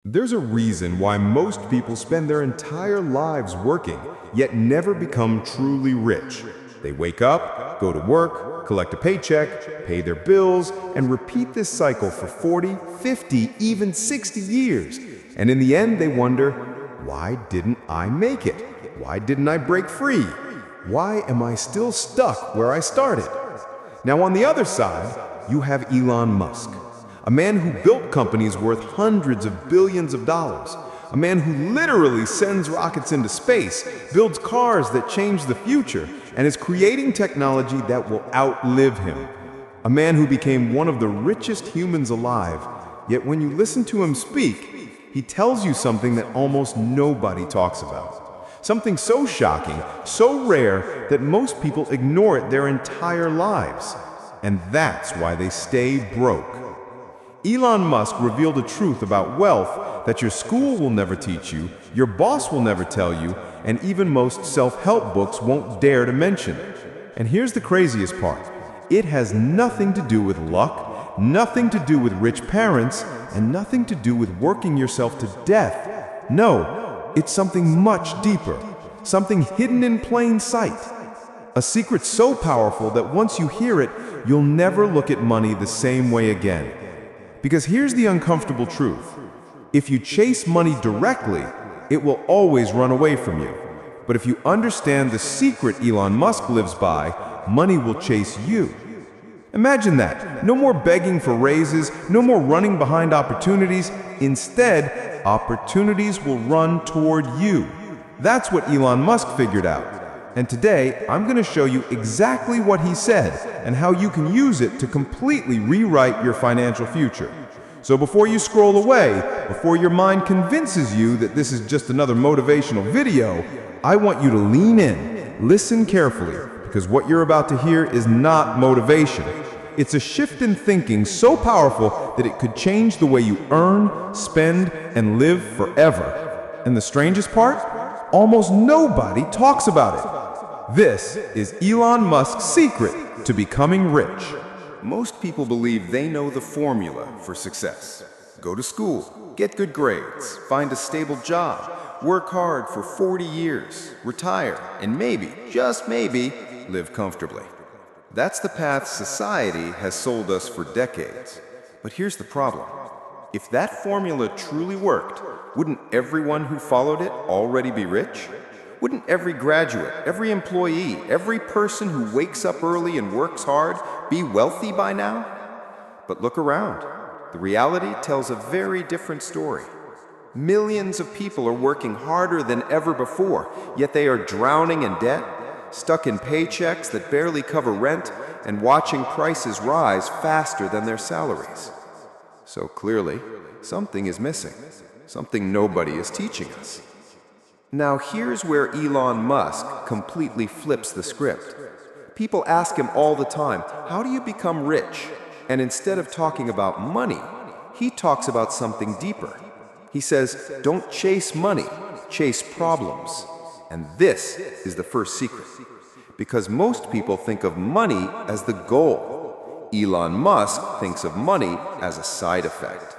There's a reason why most people spend their entire lives working, yet never become truly rich. They wake up, go to work, collect a paycheck, pay their bills, and repeat this cycle for 40, 50, even 60 years. And in the end, they wonder, why didn't I make it? Why didn't I break free? Why am I still stuck where I started? Now, on the other side, you have Elon Musk. A man who built companies worth hundreds of billions of dollars. A man who literally sends rockets into space, builds cars that change the future, and is creating technology that will outlive him. A man who became one of the richest humans alive, yet when you listen to him speak, he tells you something that almost nobody talks about. Something so shocking, so rare, that most people ignore it their entire lives. And that's why they stay broke. Elon Musk revealed a truth about wealth that your school will never teach you, your boss will never tell you, and even most self-help books won't dare to mention. And here's the craziest part. It has nothing to do with luck, nothing to do with rich parents, and nothing to do with working yourself to death. No, it's something much deeper, something hidden in plain sight. A secret so powerful that once you hear it, you'll never look at money the same way again. Because here's the uncomfortable truth. If you chase money directly, it will always run away from you. But if you understand the secret Elon Musk lives by, money will chase you. Imagine that. No more begging for raises, no more running behind opportunities. Instead, opportunities will run toward you. That's what Elon Musk figured out. And today, I'm going to show you exactly what he said and how you can use it to completely rewrite your financial future. So before you scroll away, before your mind convinces you that this is just another motivational video, I want you to lean in, listen carefully, because what you're about to hear is not motivation. It's a shift in thinking so powerful that it could change the way you earn, spend, and live forever. And the strangest part? Almost nobody talks about it. This is Elon Musk's secret to becoming rich. Most people believe they know the formula for success. Go to school, get good grades, find a stable job, work hard for 40 years, retire, and maybe, just maybe, live comfortably. That's the path society has sold us for decades. But here's the problem. If that formula truly worked, wouldn't everyone who followed it already be rich? Wouldn't every graduate, every employee, every person who wakes up early and works hard be wealthy by now? But look around. The reality tells a very different story. Millions of people are working harder than ever before, yet they are drowning in debt, stuck in paychecks that barely cover rent, and watching prices rise faster than their salaries. So clearly, something is missing, something nobody is teaching us. Now here's where Elon Musk completely flips the script. People ask him all the time, how do you become rich? And instead of talking about money, he talks about something deeper. He says, don't chase money, chase problems. And this is the first secret. Because most people think of money as the goal. Elon Musk thinks of money as a side effect.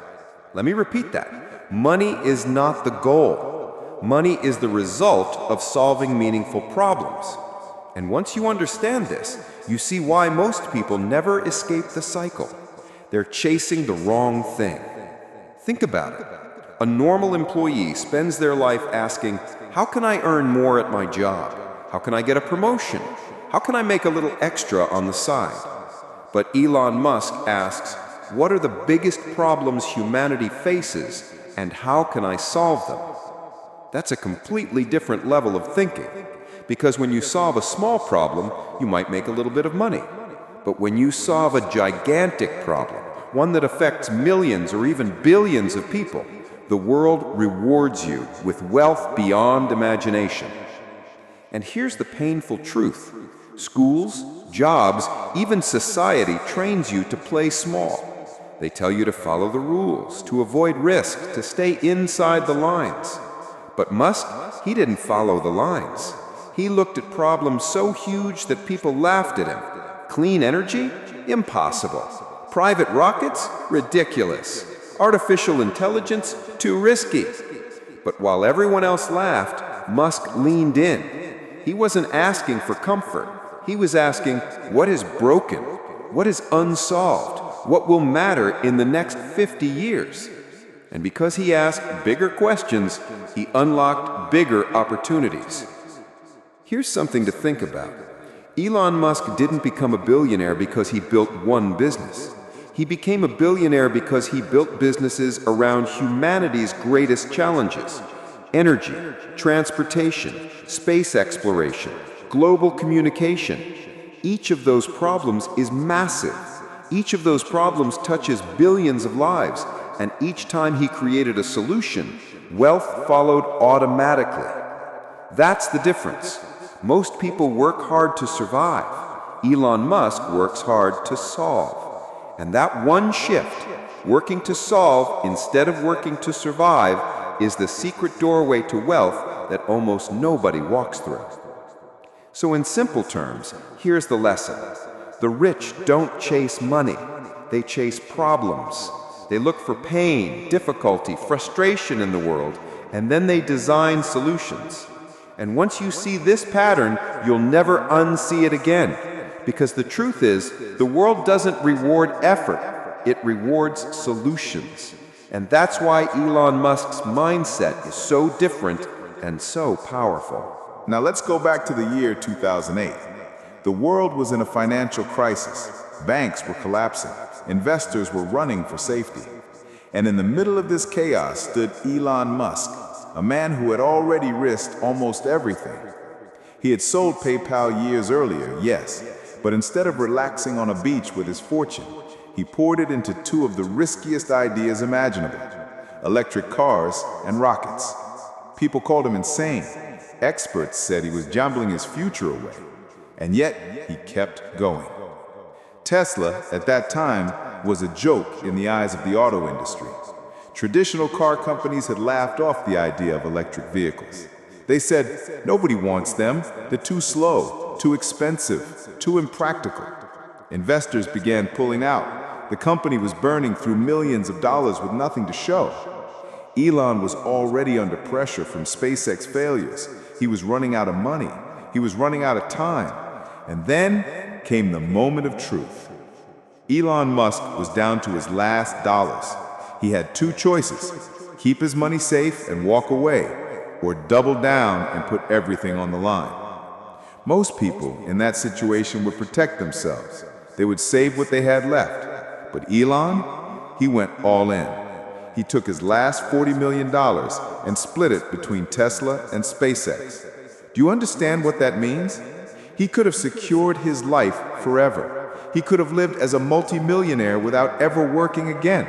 Let me repeat that. Money is not the goal. Money is the result of solving meaningful problems. And once you understand this, you see why most people never escape the cycle. They're chasing the wrong thing. Think about it. A normal employee spends their life asking, how can I earn more at my job? How can I get a promotion? How can I make a little extra on the side? But Elon Musk asks, what are the biggest problems humanity faces, and how can I solve them? That's a completely different level of thinking. Because when you solve a small problem, you might make a little bit of money. But when you solve a gigantic problem, one that affects millions or even billions of people, the world rewards you with wealth beyond imagination. And here's the painful truth. Schools, jobs, even society trains you to play small. They tell you to follow the rules, to avoid risk, to stay inside the lines. But Musk, he didn't follow the lines. He looked at problems so huge that people laughed at him. Clean energy? Impossible. Private rockets? Ridiculous. Artificial intelligence? too risky." But while everyone else laughed, Musk leaned in. He wasn't asking for comfort. He was asking, what is broken? What is unsolved? What will matter in the next 50 years? And because he asked bigger questions, he unlocked bigger opportunities. Here's something to think about. Elon Musk didn't become a billionaire because he built one business. He became a billionaire because he built businesses around humanity's greatest challenges: energy, transportation, space exploration, global communication. Each of those problems is massive. Each of those problems touches billions of lives, and each time he created a solution, wealth followed automatically. That's the difference. Most people work hard to survive. Elon Musk works hard to solve. And that one shift, working to solve instead of working to survive, is the secret doorway to wealth that almost nobody walks through. So in simple terms, here's the lesson. The rich don't chase money. They chase problems. They look for pain, difficulty, frustration in the world, and then they design solutions. And once you see this pattern, you'll never unsee it again. Because the truth is, the world doesn't reward effort, it rewards solutions. And that's why Elon Musk's mindset is so different and so powerful. Now let's go back to the year 2008. The world was in a financial crisis. Banks were collapsing. Investors were running for safety. And in the middle of this chaos stood Elon Musk, a man who had already risked almost everything. He had sold PayPal years earlier, yes, but instead of relaxing on a beach with his fortune, he poured it into two of the riskiest ideas imaginable: electric cars and rockets. People called him insane. Experts said he was gambling his future away. And yet, he kept going. Tesla, at that time, was a joke in the eyes of the auto industry. Traditional car companies had laughed off the idea of electric vehicles. They said, nobody wants them, they're too slow, too expensive, too impractical. Investors began pulling out. The company was burning through millions of dollars with nothing to show. Elon was already under pressure from SpaceX failures. He was running out of money. He was running out of time. And then came the moment of truth. Elon Musk was down to his last dollars. He had two choices: keep his money safe and walk away, or double down and put everything on the line. Most people in that situation would protect themselves. They would save what they had left. But Elon, he went all in. He took his last $40 million and split it between Tesla and SpaceX. Do you understand what that means? He could have secured his life forever. He could have lived as a multimillionaire without ever working again.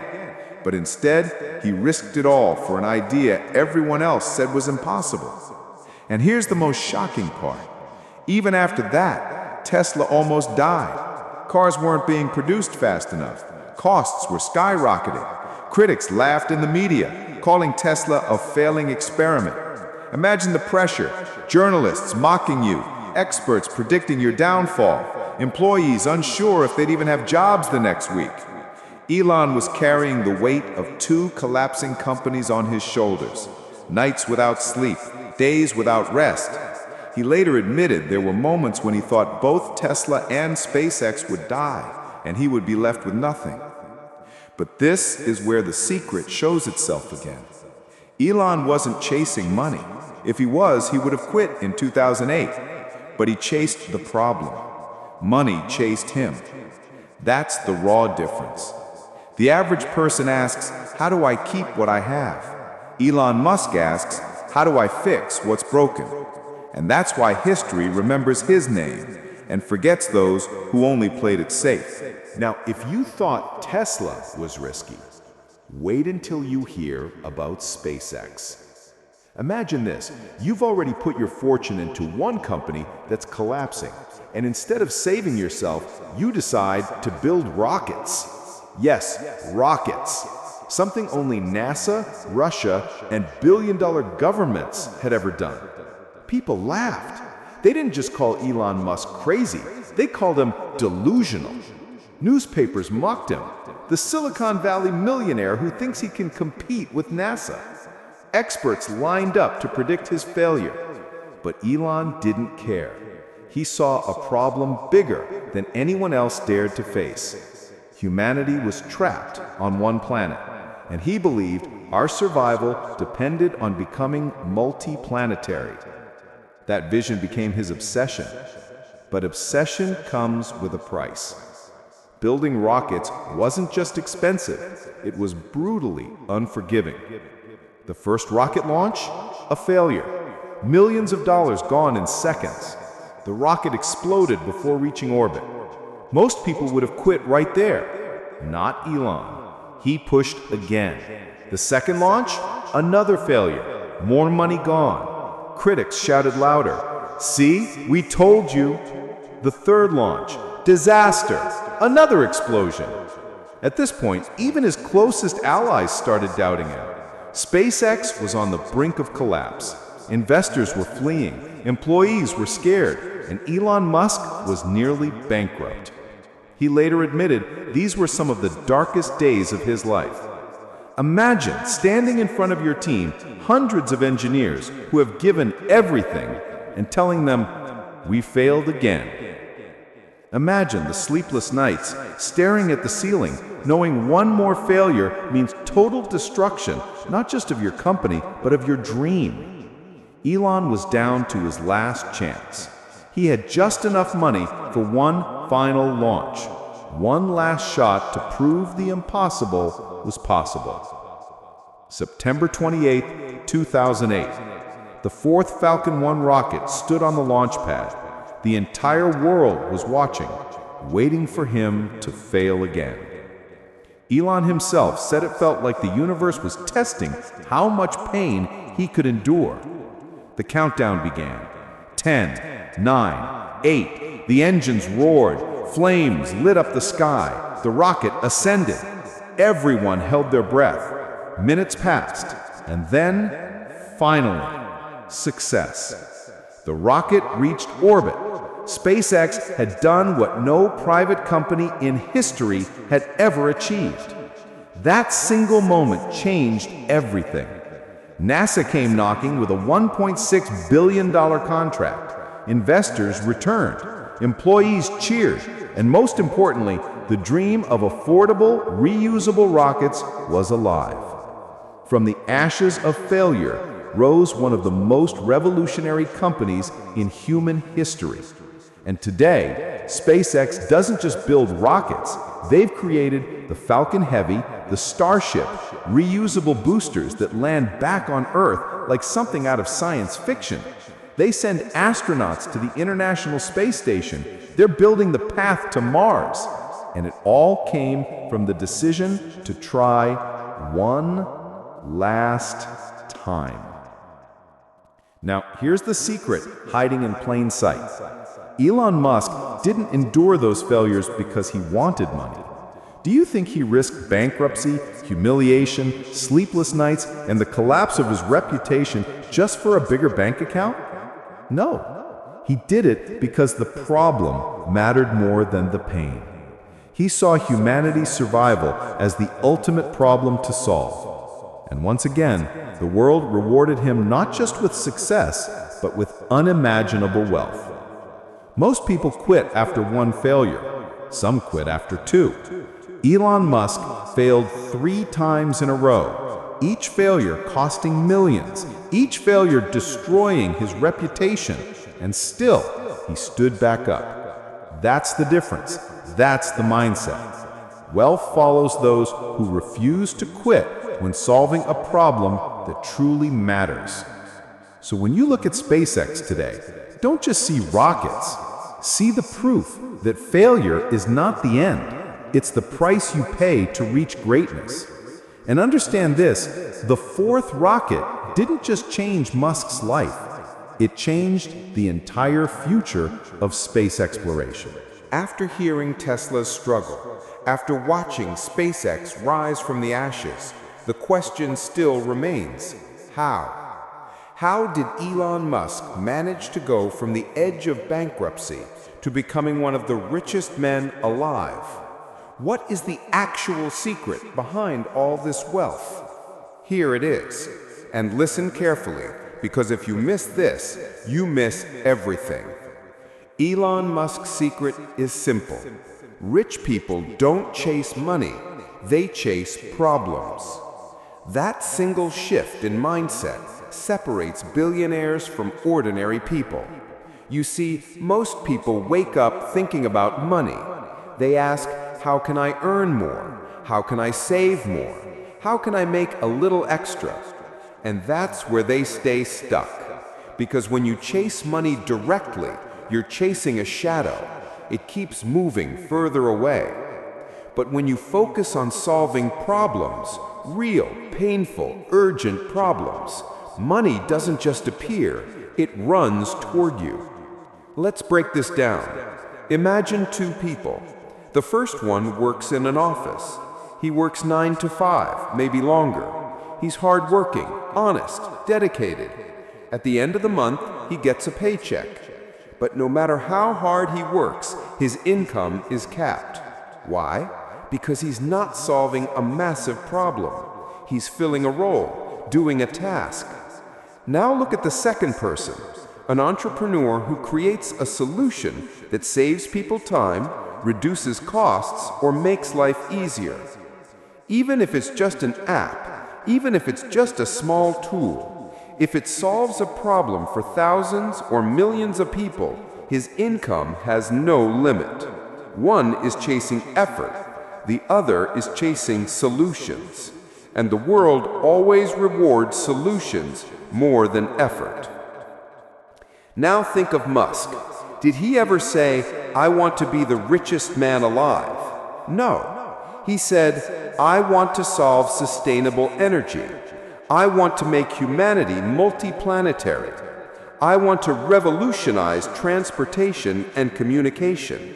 But instead, he risked it all for an idea everyone else said was impossible. And here's the most shocking part. Even after that, Tesla almost died. Cars weren't being produced fast enough. Costs were skyrocketing. Critics laughed in the media, calling Tesla a failing experiment. Imagine the pressure. Journalists mocking you, experts predicting your downfall, employees unsure if they'd even have jobs the next week. Elon was carrying the weight of two collapsing companies on his shoulders. Nights without sleep, days without rest. He later admitted there were moments when he thought both Tesla and SpaceX would die, and he would be left with nothing. But this is where the secret shows itself again. Elon wasn't chasing money. If he was, he would have quit in 2008. But he chased the problem. Money chased him. That's the raw difference. The average person asks, how do I keep what I have? Elon Musk asks, how do I fix what's broken? And that's why history remembers his name and forgets those who only played it safe. Now, if you thought Tesla was risky, wait until you hear about SpaceX. Imagine this, you've already put your fortune into one company that's collapsing, and instead of saving yourself, you decide to build rockets. Yes, rockets. Something only NASA, Russia, and billion-dollar governments had ever done. People laughed. They didn't just call Elon Musk crazy, they called him delusional. Newspapers mocked him, the Silicon Valley millionaire who thinks he can compete with NASA. Experts lined up to predict his failure. But Elon didn't care. He saw a problem bigger than anyone else dared to face. Humanity was trapped on one planet, and he believed our survival depended on becoming multi-planetary. That vision became his obsession. But obsession comes with a price. Building rockets wasn't just expensive, it was brutally unforgiving. The first rocket launch? A failure. Millions of dollars gone in seconds. The rocket exploded before reaching orbit. Most people would have quit right there. Not Elon. He pushed again. The second launch? Another failure. More money gone. Critics shouted louder. "See, we told you." The third launch? Disaster. Another explosion. At this point, even his closest allies started doubting him. SpaceX was on the brink of collapse. Investors were fleeing, employees were scared, and Elon Musk was nearly bankrupt. He later admitted these were some of the darkest days of his life. Imagine standing in front of your team, hundreds of engineers who have given everything, and telling them, "We failed again." Imagine the sleepless nights, staring at the ceiling, knowing one more failure means total destruction, not just of your company, but of your dream. Elon was down to his last chance. He had just enough money for one final launch, one last shot to prove the impossible was possible. September 28, 2008. The fourth Falcon 1 rocket stood on the launch pad. The entire world was watching, waiting for him to fail again. Elon himself said it felt like the universe was testing how much pain he could endure. The countdown began. 10, 9, 8. The engines roared. Flames lit up the sky. The rocket ascended. Everyone held their breath. Minutes passed. And then, finally, success. The rocket reached orbit. SpaceX had done what no private company in history had ever achieved. That single moment changed everything. NASA came knocking with a $1.6 billion contract. Investors returned. Employees cheered. And most importantly, the dream of affordable, reusable rockets was alive. From the ashes of failure rose one of the most revolutionary companies in human history. And today, SpaceX doesn't just build rockets. They've created the Falcon Heavy, the Starship, reusable boosters that land back on Earth like something out of science fiction. They send astronauts to the International Space Station. They're building the path to Mars. And it all came from the decision to try one last time. Now, here's the secret hiding in plain sight. Elon Musk didn't endure those failures because he wanted money. Do you think he risked bankruptcy, humiliation, sleepless nights, and the collapse of his reputation just for a bigger bank account? No. He did it because the problem mattered more than the pain. He saw humanity's survival as the ultimate problem to solve. And once again, the world rewarded him not just with success, but with unimaginable wealth. Most people quit after one failure. Some quit after two. Elon Musk failed 3 times in a row, each failure costing millions, each failure destroying his reputation, and still he stood back up. That's the difference. That's the mindset. Wealth follows those who refuse to quit when solving a problem that truly matters. So when you look at SpaceX today, don't just see rockets. See the proof that failure is not the end. It's the price you pay to reach greatness. And understand this, the fourth rocket didn't just change Musk's life. It changed the entire future of space exploration. After hearing Tesla's struggle, after watching SpaceX rise from the ashes, the question still remains, how? How did Elon Musk manage to go from the edge of bankruptcy to becoming one of the richest men alive? What is the actual secret behind all this wealth? Here it is. And listen carefully, because if you miss this, you miss everything. Elon Musk's secret is simple. Rich people don't chase money, they chase problems. That single shift in mindset separates billionaires from ordinary people. You see, most people wake up thinking about money. They ask, how can I earn more? How can I save more? How can I make a little extra? And that's where they stay stuck. Because when you chase money directly, you're chasing a shadow. It keeps moving further away. But when you focus on solving problems, real, painful, urgent problems, money doesn't just appear, it runs toward you. Let's break this down. Imagine two people. The first one works in an office. He works 9 to 5, maybe longer. He's hardworking, honest, dedicated. At the end of the month, he gets a paycheck. But no matter how hard he works, his income is capped. Why? Because he's not solving a massive problem. He's filling a role, doing a task. Now look at the second person, an entrepreneur who creates a solution that saves people time, reduces costs, or makes life easier. Even if it's just an app, even if it's just a small tool, if it solves a problem for thousands or millions of people, his income has no limit. One is chasing effort, the other is chasing solutions. And the world always rewards solutions more than effort. Now think of Musk. Did he ever say, I want to be the richest man alive? No. He said, I want to solve sustainable energy. I want to make humanity multiplanetary. I want to revolutionize transportation and communication.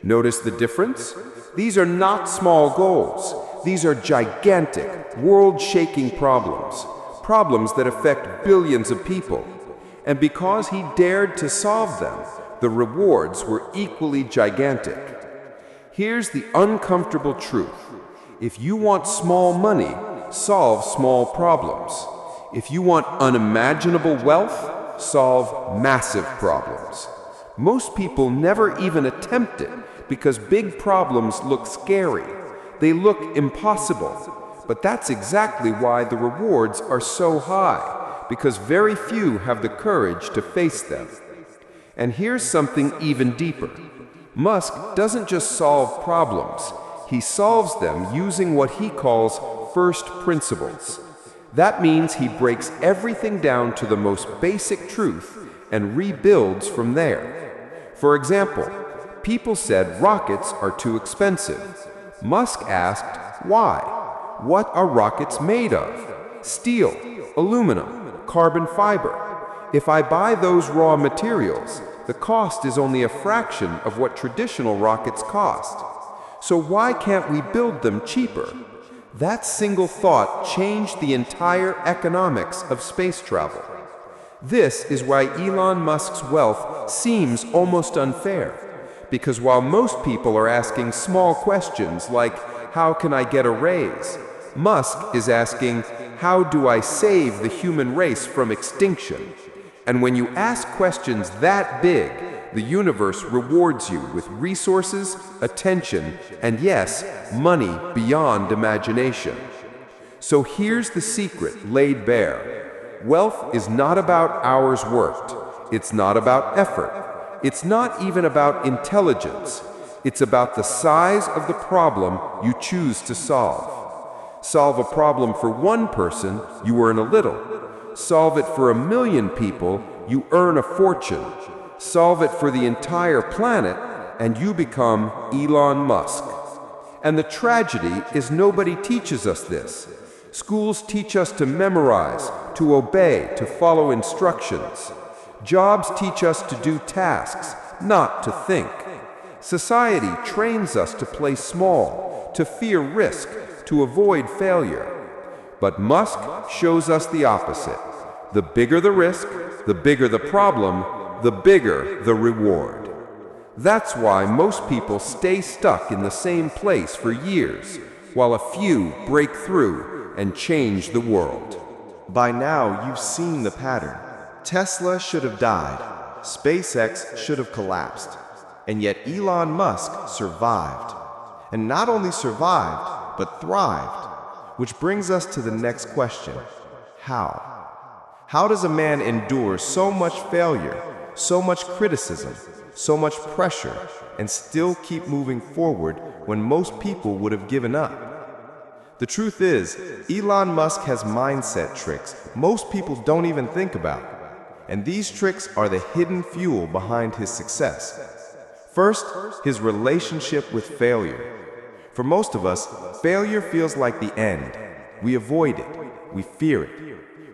Notice the difference? These are not small goals. These are gigantic, world-shaking problems. Problems that affect billions of people. And because he dared to solve them, the rewards were equally gigantic. Here's the uncomfortable truth. If you want small money, solve small problems. If you want unimaginable wealth, solve massive problems. Most people never even attempt it because big problems look scary. They look impossible. But that's exactly why the rewards are so high, because very few have the courage to face them. And here's something even deeper. Musk doesn't just solve problems. He solves them using what he calls first principles. That means he breaks everything down to the most basic truth and rebuilds from there. For example, people said rockets are too expensive. Musk asked, why? What are rockets made of? Steel, aluminum, carbon fiber. If I buy those raw materials, the cost is only a fraction of what traditional rockets cost. So why can't we build them cheaper? That single thought changed the entire economics of space travel. This is why Elon Musk's wealth seems almost unfair. Because while most people are asking small questions like, how can I get a raise? Musk is asking, how do I save the human race from extinction? And when you ask questions that big, the universe rewards you with resources, attention, and yes, money beyond imagination. So here's the secret laid bare. Wealth is not about hours worked. It's not about effort. It's not even about intelligence. It's about the size of the problem you choose to solve. Solve a problem for one person, you earn a little. Solve it for 1 million people, you earn a fortune. Solve it for the entire planet, and you become Elon Musk. And the tragedy is nobody teaches us this. Schools teach us to memorize, to obey, to follow instructions. Jobs teach us to do tasks, not to think. Society trains us to play small, to fear risk, to avoid failure. But Musk shows us the opposite. The bigger the risk, the bigger the problem, the bigger the reward. That's why most people stay stuck in the same place for years, while a few break through and change the world. By now, you've seen the pattern. Tesla should have died. SpaceX should have collapsed. And yet Elon Musk survived. And not only survived, but thrived. Which brings us to the next question. How? How does a man endure so much failure, so much criticism, so much pressure, and still keep moving forward when most people would have given up? The truth is, Elon Musk has mindset tricks most people don't even think about. And these tricks are the hidden fuel behind his success. First, his relationship with failure. For most of us, failure feels like the end. We avoid it. We fear it.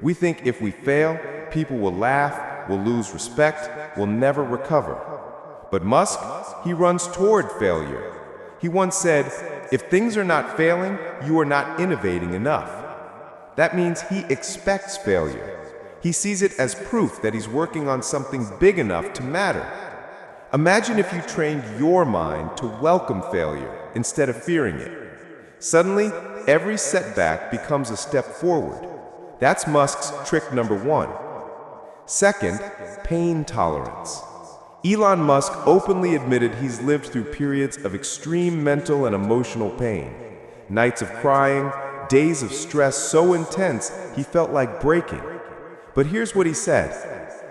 We think if we fail, people will laugh, will lose respect, will never recover. But Musk, he runs toward failure. He once said, "If things are not failing, you are not innovating enough." That means he expects failure. He sees it as proof that he's working on something big enough to matter. Imagine if you trained your mind to welcome failure instead of fearing it. Suddenly, every setback becomes a step forward. That's Musk's trick number one. Second, pain tolerance. Elon Musk openly admitted he's lived through periods of extreme mental and emotional pain. Nights of crying, days of stress so intense he felt like breaking. But here's what he said: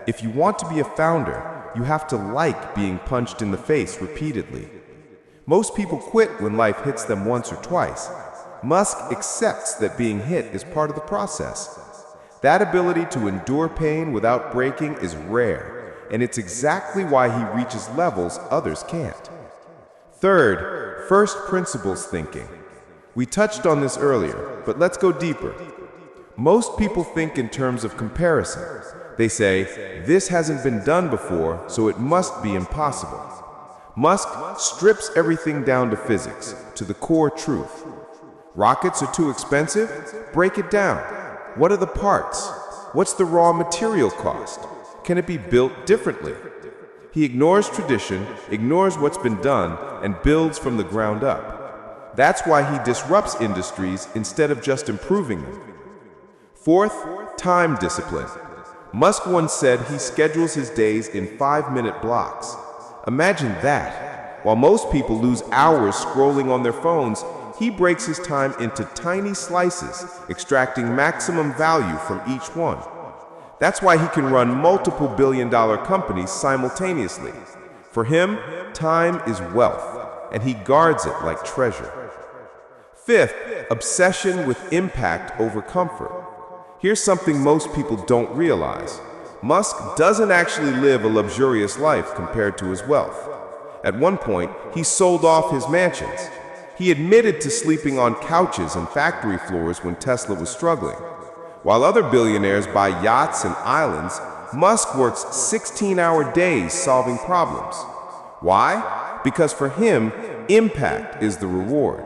if you want to be a founder, you have to like being punched in the face repeatedly. Most people quit when life hits them once or twice. Musk accepts that being hit is part of the process. That ability to endure pain without breaking is rare, and it's exactly why he reaches levels others can't. Third, first principles thinking. We touched on this earlier, but let's go deeper. Most people think in terms of comparison. They say, this hasn't been done before, so it must be impossible. Musk strips everything down to physics, to the core truth. Rockets are too expensive? Break it down. What are the parts? What's the raw material cost? Can it be built differently? He ignores tradition, ignores what's been done, and builds from the ground up. That's why he disrupts industries instead of just improving them. Fourth, time discipline. Musk once said he schedules his days in 5-minute blocks. Imagine that. While most people lose hours scrolling on their phones, he breaks his time into tiny slices, extracting maximum value from each one. That's why he can run multiple billion-dollar companies simultaneously. For him, time is wealth, and he guards it like treasure. Fifth, obsession with impact over comfort. Here's something most people don't realize. Musk doesn't actually live a luxurious life compared to his wealth. At one point, he sold off his mansions. He admitted to sleeping on couches and factory floors when Tesla was struggling. While other billionaires buy yachts and islands, Musk works 16-hour days solving problems. Why? Because for him, impact is the reward.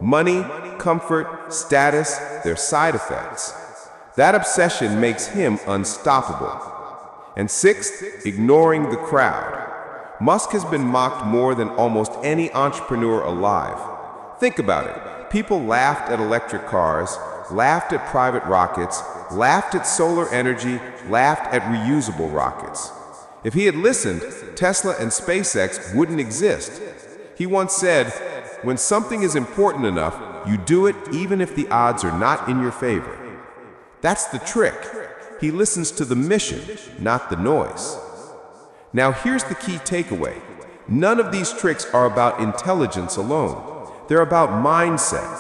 Money, comfort, status, they're side effects. That obsession makes him unstoppable. And sixth, ignoring the crowd. Musk has been mocked more than almost any entrepreneur alive. Think about it. People laughed at electric cars, laughed at private rockets, laughed at solar energy, laughed at reusable rockets. If he had listened, Tesla and SpaceX wouldn't exist. He once said, "When something is important enough, you do it even if the odds are not in your favor." That's the trick. He listens to the mission, not the noise. Now here's the key takeaway. None of these tricks are about intelligence alone. They're about mindset.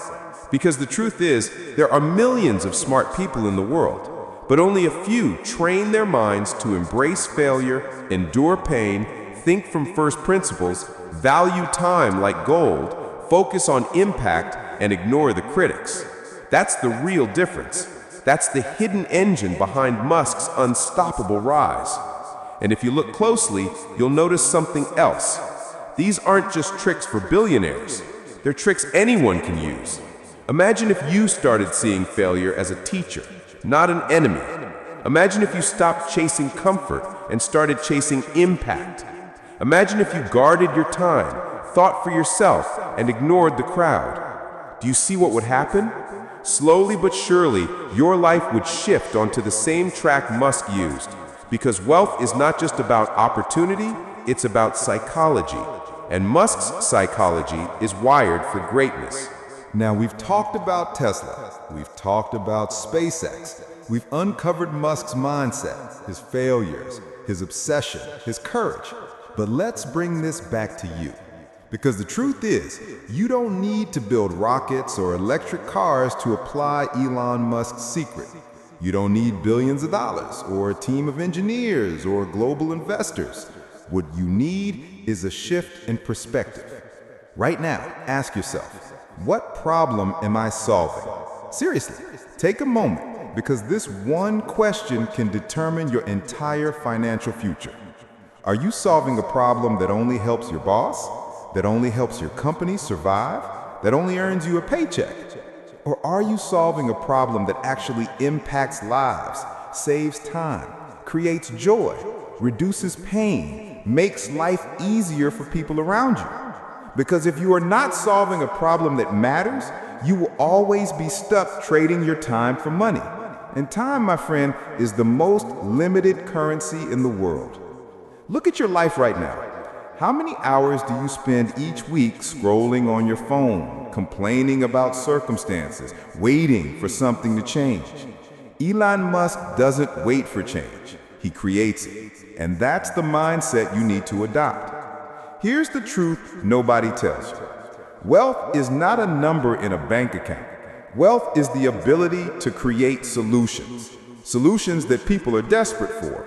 Because the truth is, there are millions of smart people in the world, but only a few train their minds to embrace failure, endure pain, think from first principles, value time like gold, focus on impact, and ignore the critics. That's the real difference. That's the hidden engine behind Musk's unstoppable rise. And if you look closely, you'll notice something else. These aren't just tricks for billionaires. They're tricks anyone can use. Imagine if you started seeing failure as a teacher, not an enemy. Imagine if you stopped chasing comfort and started chasing impact. Imagine if you guarded your time, thought for yourself, and ignored the crowd. Do you see what would happen? slowly but surely, your life would shift onto the same track Musk used. Because wealth is not just about opportunity, it's about psychology. And Musk's psychology is wired for greatness. Now, we've talked about Tesla, we've talked about SpaceX, we've uncovered Musk's mindset, his failures, his obsession, his courage. But let's bring this back to you. Because the truth is, you don't need to build rockets or electric cars to apply Elon Musk's secret. You don't need billions of dollars or a team of engineers or global investors. What you need is a shift in perspective. Right now, ask yourself, what problem am I solving? Seriously, take a moment, because this one question can determine your entire financial future. Are you solving a problem that only helps your boss? That only helps your company survive? That only earns you a paycheck? Or are you solving a problem that actually impacts lives, saves time, creates joy, reduces pain, makes life easier for people around you? Because if you are not solving a problem that matters, you will always be stuck trading your time for money. And time, my friend, is the most limited currency in the world. Look at your life right now. How many hours do you spend each week scrolling on your phone, complaining about circumstances, waiting for something to change? Elon Musk doesn't wait for change. He creates it. And that's the mindset you need to adopt. Here's the truth nobody tells you. Wealth is not a number in a bank account. Wealth is the ability to create solutions. Solutions that people are desperate for.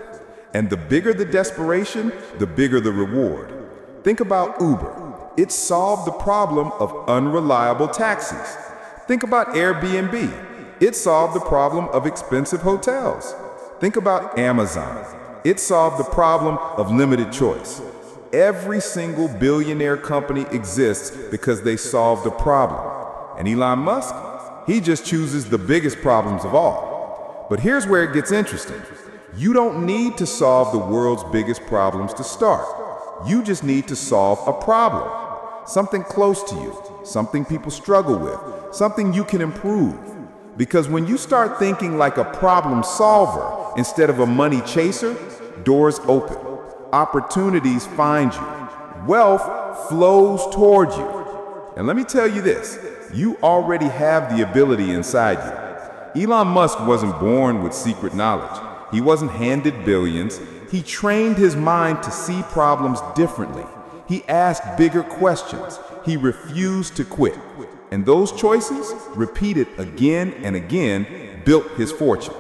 And the bigger the desperation, the bigger the reward. Think about Uber. It solved the problem of unreliable taxis. Think about Airbnb. It solved the problem of expensive hotels. Think about Amazon. It solved the problem of limited choice. Every single billionaire company exists because they solved a problem. And Elon Musk, he just chooses the biggest problems of all. But here's where it gets interesting. You don't need to solve the world's biggest problems to start. You just need to solve a problem. Something close to you, something people struggle with, something you can improve. Because when you start thinking like a problem solver instead of a money chaser, doors open. Opportunities find you. Wealth flows toward you. And let me tell you this, you already have the ability inside you. Elon Musk wasn't born with secret knowledge. He wasn't handed billions. He trained his mind to see problems differently. He asked bigger questions. He refused to quit. And those choices, repeated again and again, built his fortune.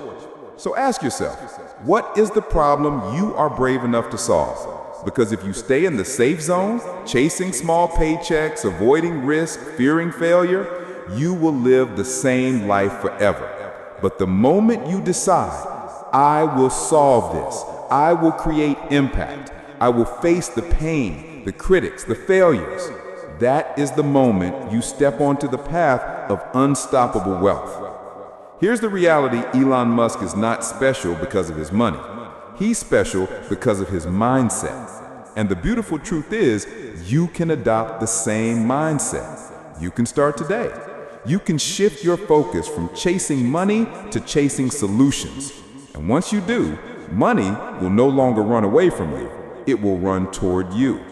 So ask yourself, what is the problem you are brave enough to solve? Because if you stay in the safe zone, chasing small paychecks, avoiding risk, fearing failure, you will live the same life forever. But the moment you decide, I will solve this, I will create impact, I will face the pain, the critics, the failures, that is the moment you step onto the path of unstoppable wealth. Here's the reality: Elon Musk is not special because of his money. He's special because of his mindset. And the beautiful truth is, you can adopt the same mindset. You can start today. You can shift your focus from chasing money to chasing solutions. And once you do, money will no longer run away from you. It will run toward you.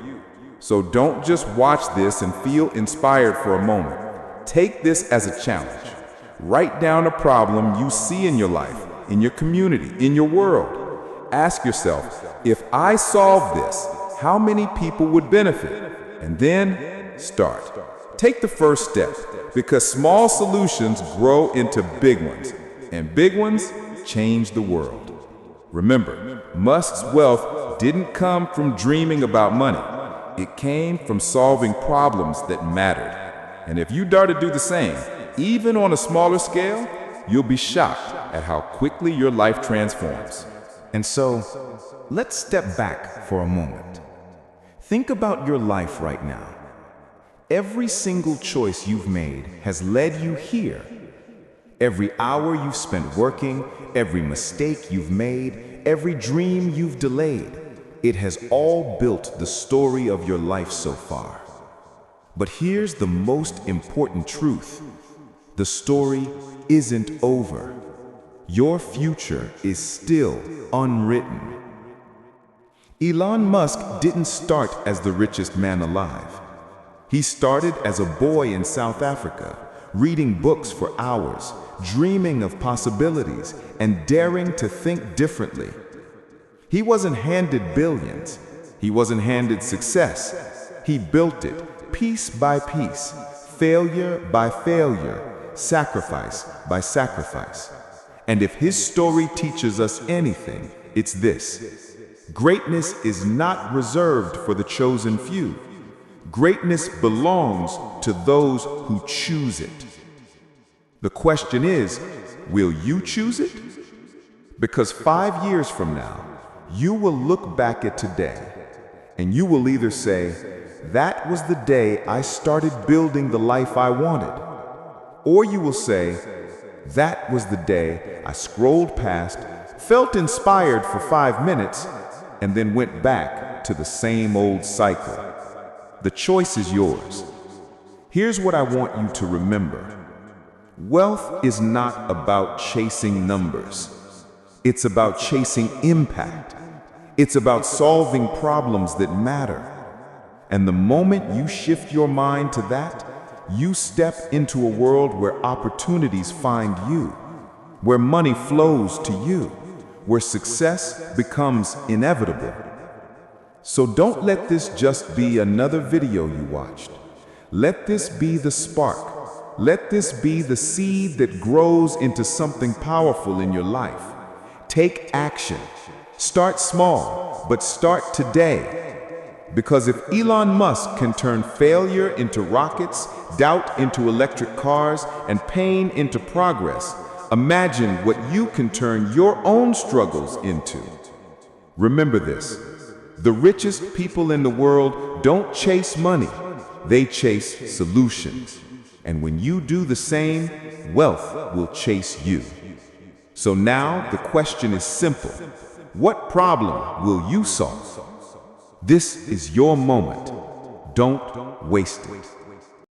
So don't just watch this and feel inspired for a moment. Take this as a challenge. Write down a problem you see in your life, in your community, in your world. Ask yourself, if I solve this, how many people would benefit? And then start. Take the first step, because small solutions grow into big ones, and big ones change the world. Remember, Musk's wealth didn't come from dreaming about money. It came from solving problems that mattered. And if you dare to do the same, even on a smaller scale, you'll be shocked at how quickly your life transforms. And so, let's step back for a moment. Think about your life right now. Every single choice you've made has led you here. Every hour you've spent working, every mistake you've made, every dream you've delayed, it has all built the story of your life so far. But here's the most important truth. The story isn't over. Your future is still unwritten. Elon Musk didn't start as the richest man alive. He started as a boy in South Africa, reading books for hours, dreaming of possibilities, and daring to think differently. He wasn't handed billions. He wasn't handed success. He built it piece by piece, failure by failure, sacrifice by sacrifice. And if his story teaches us anything, it's this: greatness is not reserved for the chosen few. Greatness belongs to those who choose it. The question is, will you choose it? Because 5 years from now, you will look back at today, and you will either say, "That was the day I started building the life I wanted," or you will say, "That was the day I scrolled past, felt inspired for 5 minutes, and then went back to the same old cycle." The choice is yours. Here's what I want you to remember. Wealth is not about chasing numbers. It's about chasing impact. It's about solving problems that matter. And the moment you shift your mind to that, you step into a world where opportunities find you, where money flows to you, where success becomes inevitable. So don't let this just be another video you watched. Let this be the spark. Let this be the seed that grows into something powerful in your life. Take action. Start small, but start today. Because if Elon Musk can turn failure into rockets, doubt into electric cars, and pain into progress, imagine what you can turn your own struggles into. Remember this: the richest people in the world don't chase money, they chase solutions. And when you do the same, wealth will chase you. So now the question is simple: what problem will you solve? This is your moment. Don't waste it.